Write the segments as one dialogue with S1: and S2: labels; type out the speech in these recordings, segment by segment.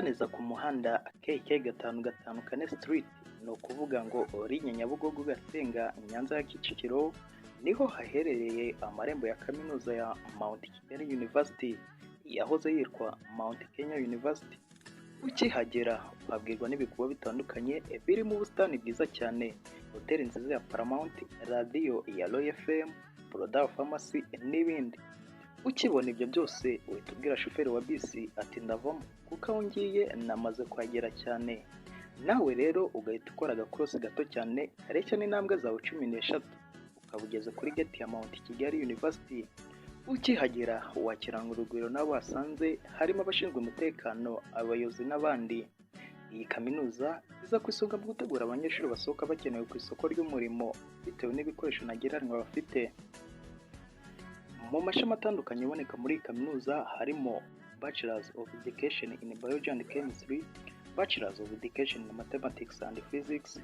S1: neza ku muhanda KK 554 Street, ni ukuvuga ngo uri Nyabugogo Gatenga Nyanza ya Kicukiro, niho haherereye amarembo ya kaminuza ya Mount Kigali University, yahoze yitwa Mount Kenya University. Ukihagera wabwirwa n'ibikorwa bitandukanye birimo ubusitani bwiza cyane, hoteli nziza ya Paramount, radio ya Royal FM, Broda Pharmacy n'ibindi. Ukibona ibyo byose uhita ubwira shoferi wa bisi ati ndavamo, kuko aho ngiye namaze kuhagera cyane. Nawe rero ugahita ukora agakorosi gato cyane kareshya n'intambwe zawe 13 ukabugeza kuri gate ya Mount Kigali University. Ukihagera wakiranga urugwiro n'abo wasanze harimo abashinzwe umutekano, abayobozi n'abandi. Iyi kaminuza iza ku isonga mu gutegura abanyeshuri basohoka bakenewe ku isoko ry'umurimo bitewe n'ibikoresho ntagereranywa bafite. Mu mashami atandukanye aboneka muri iyi kaminuza harimo Bachelors of Education in Biology and Chemistry, Bachelors of Education in Mathematics and Physics,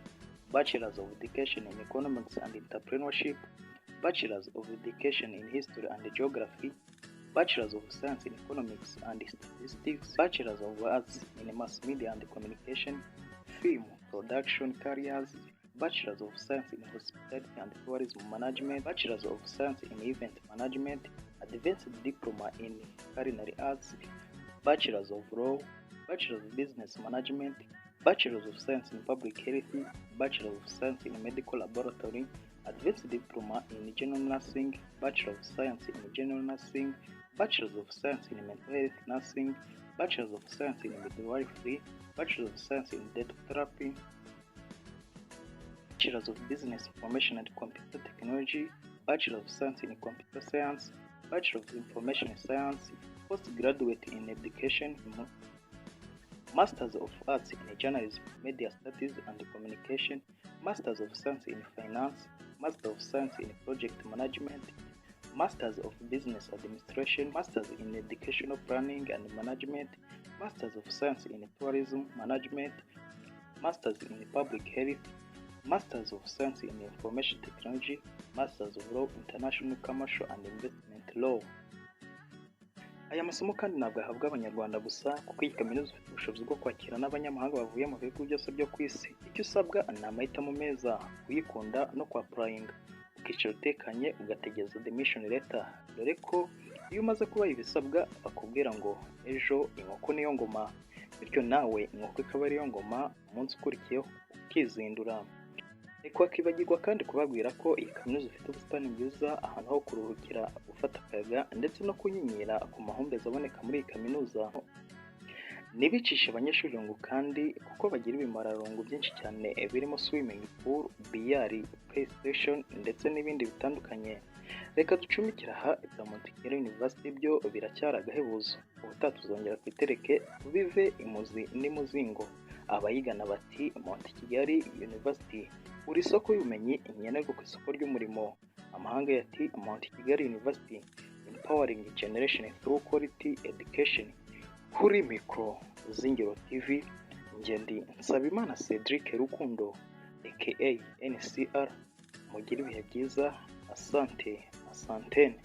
S1: Bachelors of Education in Economics and Entrepreneurship, Bachelors of Education in History and Geography, Bachelors of Science in Economics and Statistics, Bachelors of Arts in Mass Media and Communication, Film Production Careers, Bachelors of Science in Hospitality and Tourism Management, Bachelors of Science in Event Management, Advanced Diploma in Culinary Arts, Bachelors of Law, Bachelors of Business Management, Bachelors of Science in Public Health, Bachelors of Science in Medical Laboratory, Advanced Diploma in General Nursing, Bachelor of Science in General Nursing, Bachelors of Science in Mental Health Nursing, Bachelors of Science in Midwifery, Bachelors of Science in Dental Therapy, Bachelors of Business Information and Computer Technology, Bachelor of Science in Computer Science, Bachelor of Information Science, Postgraduate in Education, Masters of Arts in Journalism, Media Studies and Communication, Masters of Science in Finance, Master of Science in Project Management, Masters of Business Administration, Masters in Educational Planning and Management, Masters of Science in Tourism Management, Masters in Public Health, Masters of Science in Information Technology, Masters of Law, International Commercial and Investment Law. Aya masomo kandi ntabwo ahabwa abanyarwanda gusa, kuko iyi kaminuza ifite ubushobozi bwo kwakira n'abanyamahanga bavuye mu bihugu byose byo ku isi. Icyo usabwa ni amahitamo meza, kuyikunda no kwapurayinga, ukicara utekanye ugategereza admission letter, dore ko iyo umaze kubaha ibisabwa bakubwira ngo ejo inkoko niyo ngoma, bityo nawe inkoko ikaba ariyo ngoma umunsi ukurikiyeho ukizindura. Reka wakibagirwa kandi kubabwira ko iyi kaminuza ifite ubusitani bwiza, ahantu ho kuruhukira, gufata akayaga ndetse no kunyinyira ku mahumbezi aboneka muri iyi kaminuza. Nibicisha abanyeshuri ngo kandi kuko bagira ibimararungu byinshi cyane birimo swimming pool, biyari, playstation ndetse n'ibindi bitandukanye. Reka ducumikira aha ibya Mount Kigali University byo biracyari agahebuzo. Ubutaha tuzongera twitereke bive imuzi n'imuzingo. Abayigana bati Mount Kigali University uri isoko y'ubumenyi, Nkenerwa ku isoko ry'umurimo. Amahanga yati Mount Kigali University empowering generation through quality education. Kuri mikro Zingiro TV, Ngendi Nsabimana Cedric Rukundo aka NCR. Mugire ibihe byiza, asante, asantene.